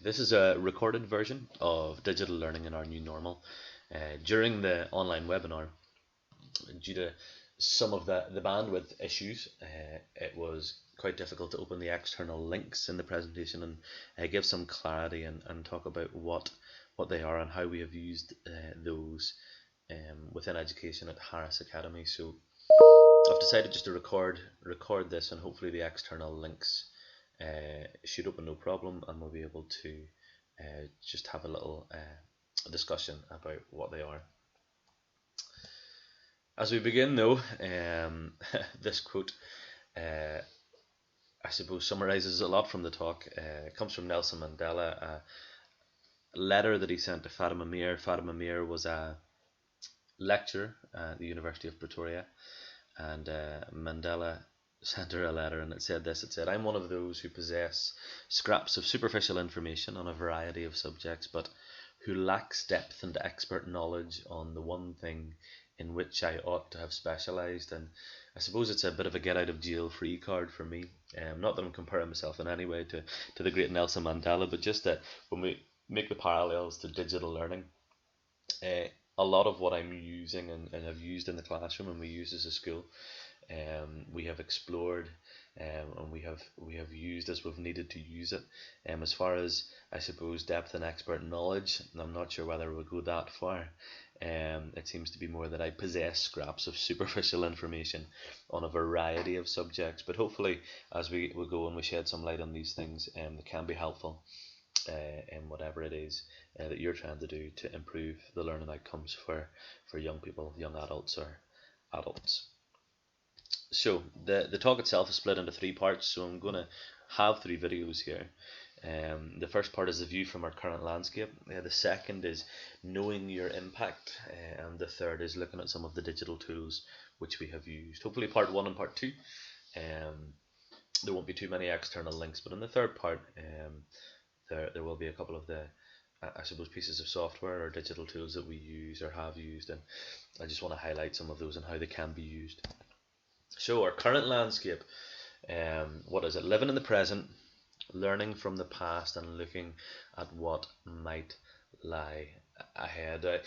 This is a recorded version of digital learning in our new normal. During the online webinar, due to some of the bandwidth issues, it was quite difficult to open the external links in the presentation and give some clarity and talk about what they are and how we have used those within education at Harris Academy. So I've decided just to record this, and hopefully the external links should open no problem, and we'll be able to just have a little discussion about what they are. As we begin though, this quote I suppose summarizes a lot from the talk. It comes from Nelson Mandela, a letter that he sent to Fatima Meer. Fatima Meer was a lecturer at the University of Pretoria, and Mandela sent her a letter, and it said this. It said, "I'm one of those who possess scraps of superficial information on a variety of subjects, but who lacks depth and expert knowledge on the one thing in which I ought to have specialised." And I suppose it's a bit of a get out of jail free card for me. Not that I'm comparing myself in any way to the great Nelson Mandela, but just that when we make the parallels to digital learning, a lot of what I'm using and have used in the classroom and we use as a school, we have explored, and we have used as we've needed to use it. As far as I suppose depth and expert knowledge, I'm not sure whether we'll go that far. It seems to be more that I possess scraps of superficial information on a variety of subjects, but hopefully as we go and we shed some light on these things, they can be helpful in whatever it is that you're trying to do to improve the learning outcomes for young people, young adults or adults. So the talk itself is split into 3 parts, so I'm going to have 3 videos here. The first part is a view from our current landscape, the second is knowing your impact, and the third is looking at some of the digital tools which we have used. Hopefully part 1 and part 2, there won't be too many external links, but in the third part there will be a couple of the I suppose pieces of software or digital tools that we use or have used, and I just want to highlight some of those and how they can be used. So our current landscape, what is it? Living in the present, learning from the past, and looking at what might lie ahead. I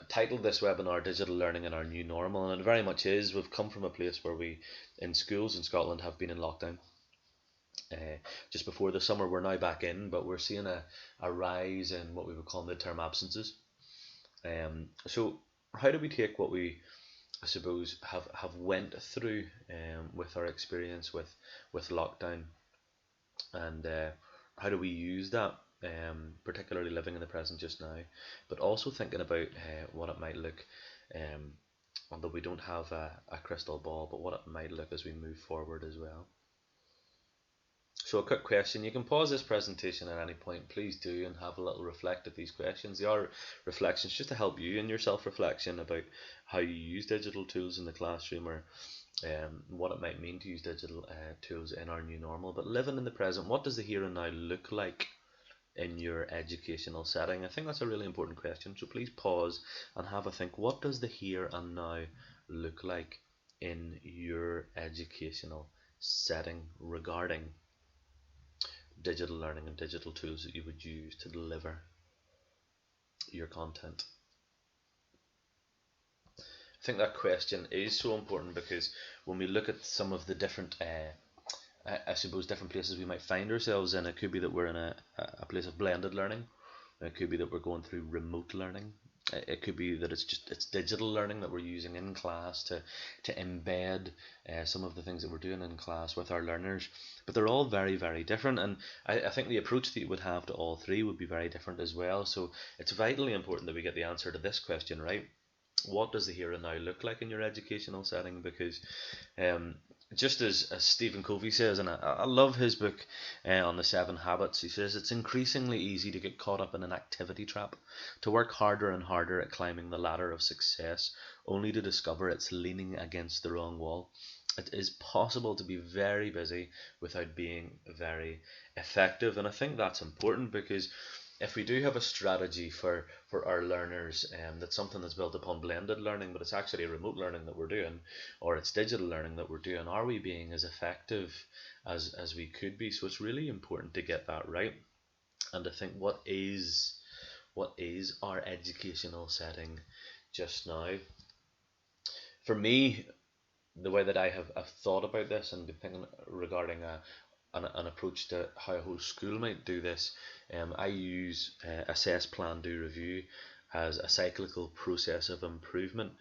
titled this webinar Digital Learning in Our New Normal, and it very much is. We've come from a place where we, in schools in Scotland, have been in lockdown. Just before the summer, we're now back in, but we're seeing a rise in what we would call midterm absences. So how do we take what we, I suppose, have went through with our experience with lockdown, and how do we use that, particularly living in the present just now, but also thinking about what it might look, although we don't have a crystal ball, but what it might look as we move forward as well. So a quick question, you can pause this presentation at any point, please do, and have a little reflect at these questions. They are reflections just to help you in your self-reflection about how you use digital tools in the classroom, or what it might mean to use digital tools in our new normal. But living in the present, what does the here and now look like in your educational setting? I think that's a really important question, so please pause and have a think. What does the here and now look like in your educational setting regarding digital learning and digital tools that you would use to deliver your content? I think that question is so important, because when we look at some of the different I suppose different places we might find ourselves in, it could be that we're in a place of blended learning, it could be that we're going through remote learning, it could be that it's digital learning that we're using in class to embed some of the things that we're doing in class with our learners. But they're all very, very different, and I think the approach that you would have to all 3 would be very different as well. So it's vitally important that we get the answer to this question right. What does the here and now look like in your educational setting? Because just as Stephen Covey says, and I love his book on the 7 habits, he says it's increasingly easy to get caught up in an activity trap, to work harder and harder at climbing the ladder of success, only to discover it's leaning against the wrong wall. It is possible to be very busy without being very effective, and I think that's important, because if we do have a strategy for our learners, that's something that's built upon blended learning, but it's actually remote learning that we're doing, or it's digital learning that we're doing, are we being as effective as we could be? So it's really important to get that right. and to think what is our educational setting just now. For me, the way that I've thought about this and been thinking regarding an approach to how a whole school might do this, I use assess, plan, do, review as a cyclical process of improvement.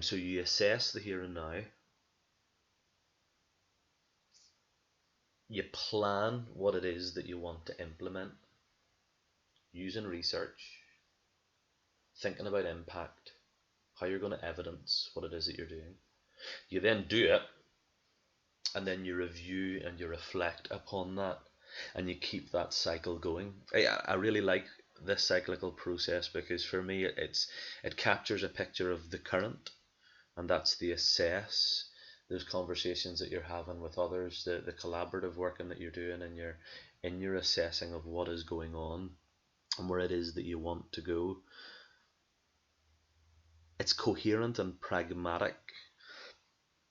So you assess the here and now, you plan what it is that you want to implement using research, thinking about impact, how you're going to evidence what it is that you're doing. You then do it, and then you review and you reflect upon that, and you keep that cycle going. I really like this cyclical process because for me it captures a picture of the current, and that's the assess, those conversations that you're having with others, the collaborative working that you're doing, and your assessing of what is going on and where it is that you want to go. It's coherent and pragmatic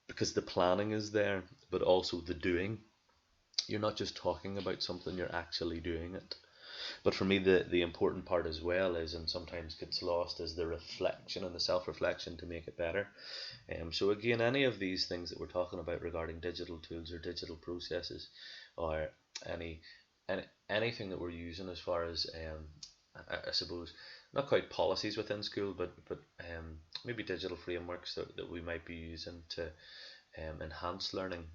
because the planning is there, but also the doing. You're not just talking about something, you're actually doing it. But for me, the important part as well is, and sometimes gets lost, is the reflection and the self-reflection to make it better. So again, any of these things that we're talking about regarding digital tools or digital processes, or anything that we're using as far as I suppose not quite policies within school, but maybe digital frameworks that we might be using to enhance learning.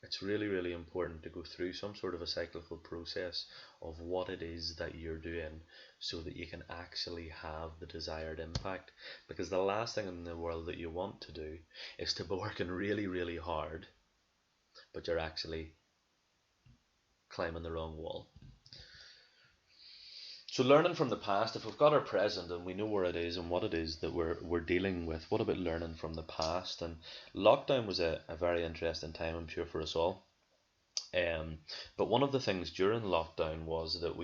It's really, really important to go through some sort of a cyclical process of what it is that you're doing so that you can actually have the desired impact. Because the last thing in the world that you want to do is to be working really, really hard, but you're actually climbing the wrong wall. So learning from the past, if we've got our present and we know where it is and what it is that we're dealing with, what about learning from the past? And lockdown was a very interesting time, I'm sure, for us all. But one of the things during lockdown was that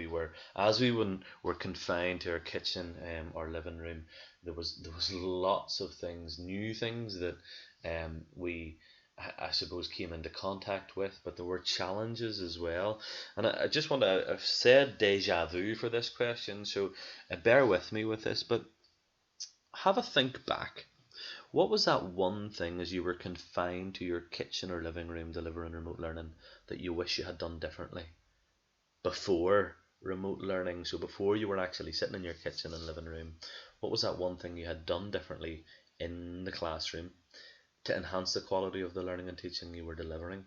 as we were confined to our kitchen, our living room, there was lots of things, new things that we, I suppose, came into contact with, but there were challenges as well. And I just want to, I've said deja vu for this question, so bear with me with this, but have a think back. What was that one thing as you were confined to your kitchen or living room delivering remote learning that you wish you had done differently before remote learning? So before you were actually sitting in your kitchen and living room, what was that one thing you had done differently in the classroom to enhance the quality of the learning and teaching you were delivering?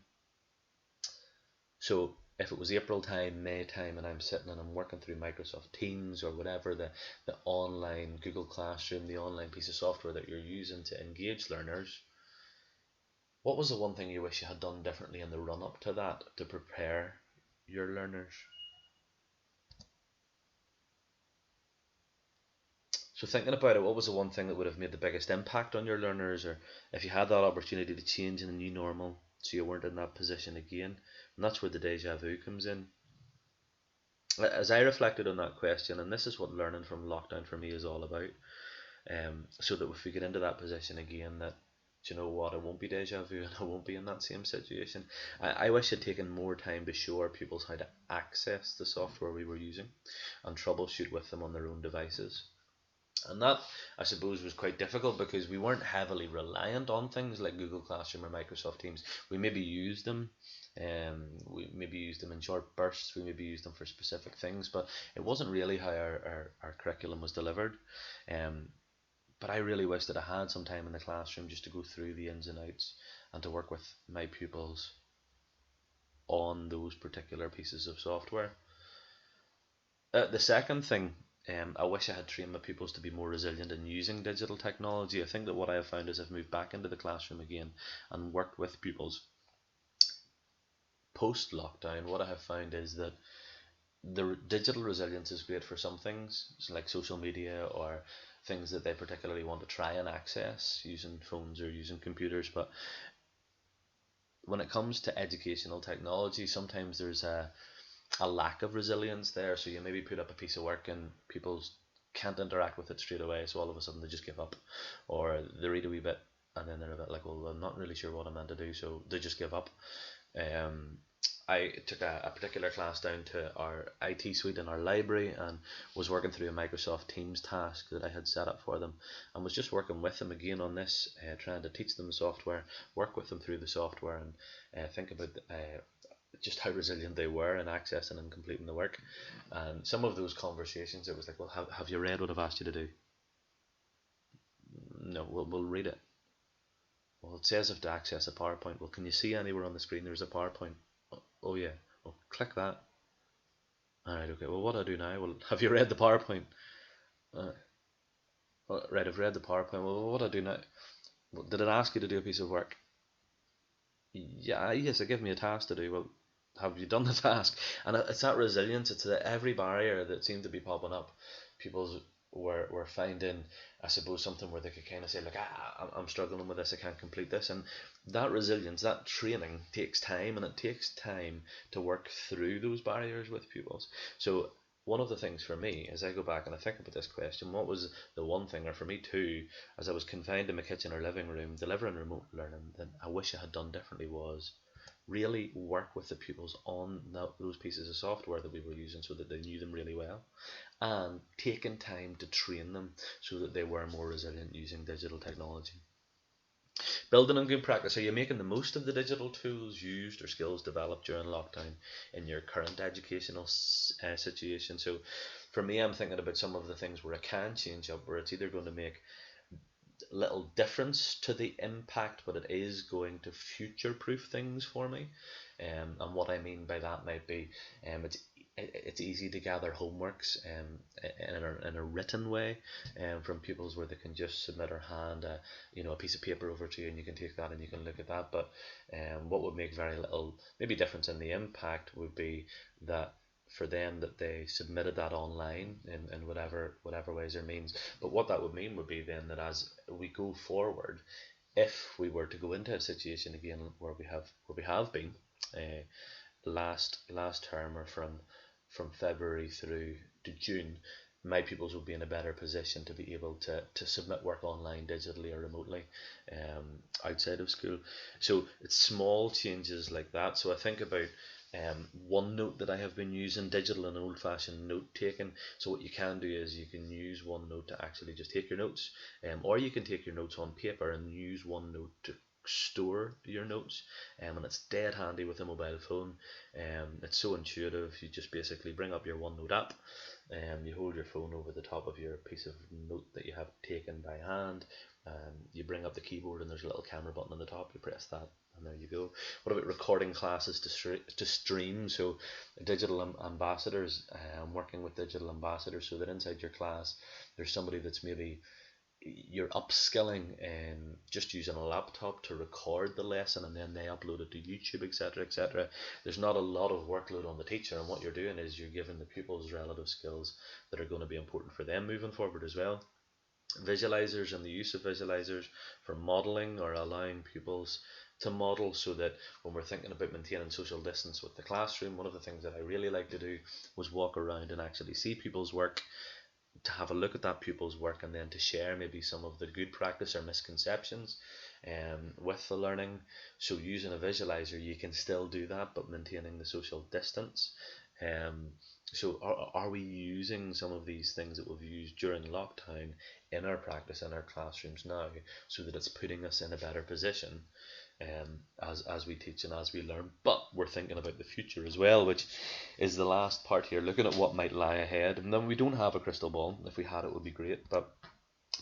So if it was April time, May time, and I'm sitting and I'm working through Microsoft Teams or whatever, the online Google Classroom, the online piece of software that you're using to engage learners, what was the one thing you wish you had done differently in the run up to that to prepare your learners? So thinking about it, what was the one thing that would have made the biggest impact on your learners, or if you had that opportunity to change in a new normal so you weren't in that position again? And that's where the deja vu comes in. As I reflected on that question, and this is what learning from lockdown for me is all about, so that if we get into that position again, that, do you know what, it won't be deja vu and I won't be in that same situation. I wish I'd taken more time to show our pupils how to access the software we were using and troubleshoot with them on their own devices. And that, I suppose, was quite difficult because we weren't heavily reliant on things like Google Classroom or Microsoft Teams. We maybe used them, we maybe used them in short bursts, we maybe used them for specific things, but it wasn't really how our curriculum was delivered. But I really wish that I had some time in the classroom just to go through the ins and outs and to work with my pupils on those particular pieces of software. The second thing, I wish I had trained my pupils to be more resilient in using digital technology. I think that what I have found is I've moved back into the classroom again and worked with pupils post lockdown. What I have found is that the digital resilience is great for some things, like social media or things that they particularly want to try and access using phones or using computers. But when it comes to educational technology, sometimes there's a lack of resilience there. So you maybe put up a piece of work and people can't interact with it straight away, so all of a sudden they just give up, or they read a wee bit and then they're a bit like, well, I'm not really sure what I'm meant to do, so they just give up. I took a particular class down to our IT suite in our library and was working through a Microsoft Teams task that I had set up for them, and was just working with them again on this, trying to teach them the software, work with them through the software, and think about just how resilient they were in accessing and completing the work. And some of those conversations, it was like, well, have you read what I've asked you to do? No, we'll read it. Well, it says if to access a PowerPoint. Well, can you see anywhere on the screen there's a PowerPoint? Oh yeah. Well, click that. Alright, okay. Well, what do I do now? Well, have you read the PowerPoint? Uh, well, right, I've read the PowerPoint. Well, what do I do now? Well, did it ask you to do a piece of work? Yeah, yes, it gave me a task to do. Well, have you done the task? And it's that resilience. It's that every barrier that seemed to be popping up, people's were finding, I suppose, something where they could kind of say, like, I'm struggling with this, I can't complete this. And that resilience, that training takes time, and it takes time to work through those barriers with pupils. So one of the things for me, as I go back and I think about this question, what was the one thing, or for me too, as I was confined in my kitchen or living room delivering remote learning, that I wish I had done differently was really work with the pupils on those pieces of software that we were using so that they knew them really well, and taking time to train them so that they were more resilient using digital technology. Building on good practice. Are you making the most of the digital tools used or skills developed during lockdown in your current educational situation? So for me, I'm thinking about some of the things where I can change up, where it's either going to make little difference to the impact, but it is going to future proof things for me. And what I mean by that might be, it's easy to gather homeworks in a written way, from pupils, where they can just submit or hand a piece of paper over to you, and you can take that and you can look at that. But what would make very little maybe difference in the impact would be that for them that they submitted that online in whatever ways or means. But what that would mean would be then that as we go forward, if we were to go into a situation again where we have been, last term, or from February through to June, my pupils will be in a better position to be able to submit work online, digitally or remotely, outside of school. So it's small changes like that. So I think about OneNote that I have been using, digital and old-fashioned note taking. So what you can do is you can use OneNote to actually just take your notes, or you can take your notes on paper and use OneNote to store your notes, and it's dead handy with a mobile phone. It's so intuitive. You just basically bring up your OneNote app, and you hold your phone over the top of your piece of note that you have taken by hand. You bring up the keyboard and there's a little camera button on the top. You press that and there you go. What about recording classes to stream? So digital ambassadors, working with digital ambassadors, so that inside your class there's somebody that's maybe you're upskilling in just using a laptop to record the lesson, and then they upload it to YouTube, etc., etc. There's not a lot of workload on the teacher, and what you're doing is you're giving the pupils relative skills that are going to be important for them moving forward as well. Visualizers and the use of visualizers for modeling, or allowing pupils to model, so that when we're thinking about maintaining social distance with the classroom, one of the things that I really like to do was walk around and actually see people's work, to have a look at that pupil's work, and then to share maybe some of the good practice or misconceptions with the learning. So using a visualizer, you can still do that, but maintaining the social distance. So are we using some of these things that we've used during lockdown in our practice in our classrooms now, so that it's putting us in a better position as we teach and as we learn? But we're thinking about the future as well, which is the last part here, looking at what might lie ahead. And then we don't have a crystal ball. If we had it, would be great. But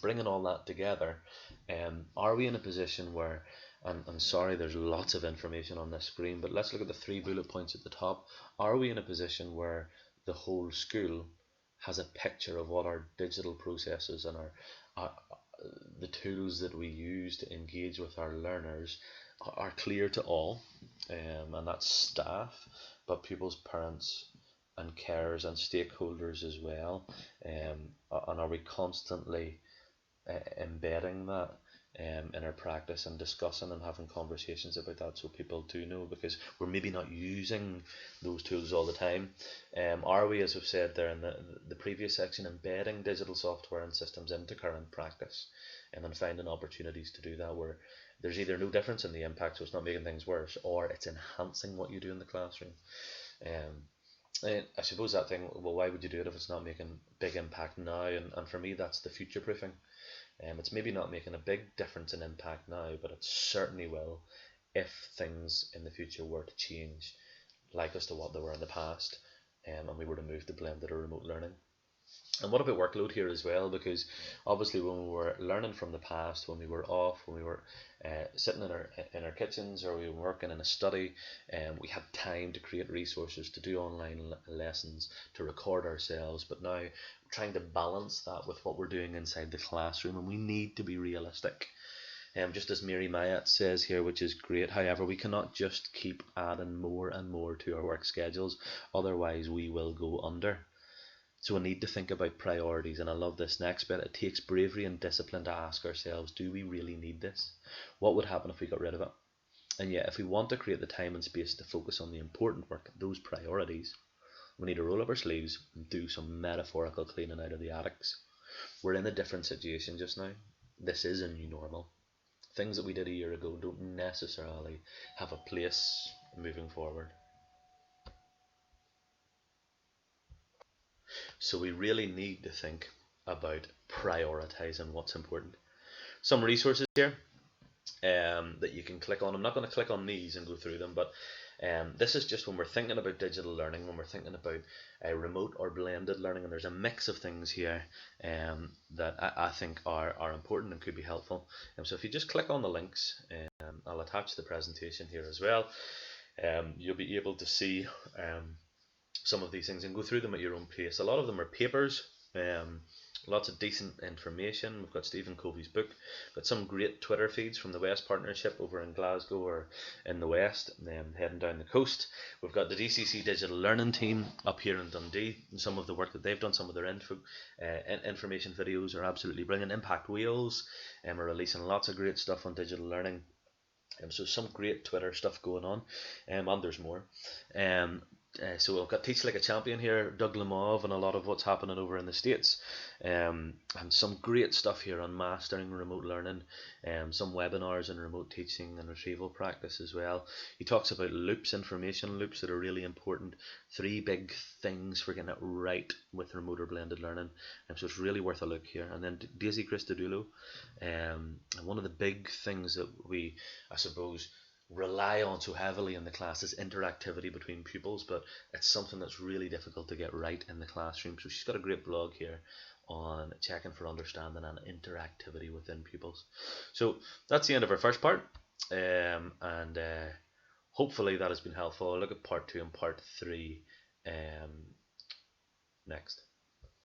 bringing all that together, are we in a position where, and I'm sorry there's lots of information on this screen, but let's look at the 3 bullet points at the top. Are we in a position where the whole school has a picture of what our digital processes and our the tools that we use to engage with our learners are clear to all, and that's staff, but pupils, parents and carers and stakeholders as well, and are we constantly embedding that in our practice, and discussing and having conversations about that, so people do know, because we're maybe not using those tools all the time. Are we, as I've said there in the previous section, embedding digital software and systems into current practice? and finding opportunities to do that where there's either no difference in the impact, so it's not making things worse, or it's enhancing what you do in the classroom. And I suppose that thing, well, why would you do it if it's not making big impact now? And for me, that's the future proofing. It's maybe not making a big difference in impact now, but it certainly will if things in the future were to change, like as to what they were in the past, and we were to move to blended or remote learning. And what about workload here as well? Because obviously, when we were learning from the past, when we were off, when we were sitting in our kitchens, or we were working in a study, we had time to create resources, to do online lessons, to record ourselves. But now, trying to balance that with what we're doing inside the classroom, and we need to be realistic. Just as Mary Myatt says here, which is great. However, we cannot just keep adding more and more to our work schedules, otherwise we will go under. So we need to think about priorities, and I love this next bit. It takes bravery and discipline to ask ourselves, do we really need this? What would happen if we got rid of it? And yet, if we want to create the time and space to focus on the important work, those priorities, we need to roll up our sleeves and do some metaphorical cleaning out of the attics. We're in a different situation just now. This is a new normal. Things that we did a year ago don't necessarily have a place moving forward. So we really need to think about prioritizing what's important. Some resources here that you can click on. I'm not going to click on these and go through them, but this is just when we're thinking about digital learning, when we're thinking about remote or blended learning, and there's a mix of things here that I think are important and could be helpful. So if you just click on the links, I'll attach the presentation here as well. You'll be able to see some of these things and go through them at your own pace. A lot of them are papers, lots of decent information. We've got Stephen Covey's book, got some great Twitter feeds from the West Partnership over in Glasgow or in the West, heading down the coast. We've got the DCC Digital Learning team up here in Dundee, and some of the work that they've done, some of their information videos are absolutely brilliant. Impact Wales are releasing lots of great stuff on digital learning. So some great Twitter stuff going on, and there's more. So we've got Teach Like a Champion here, Doug Lemov, and a lot of what's happening over in the States. And some great stuff here on mastering remote learning, some webinars on remote teaching and retrieval practice as well. He talks about loops, information loops that are really important. 3 big things for getting it right with remote or blended learning. So it's really worth a look here. And then Daisy Christodoulou, and one of the big things that we, I suppose, rely on so heavily in the class is interactivity between pupils, but it's something that's really difficult to get right in the classroom. So she's got a great blog here on checking for understanding and interactivity within pupils. So that's the end of our first part, and hopefully that has been helpful. I'll look at part 2 and part 3 next.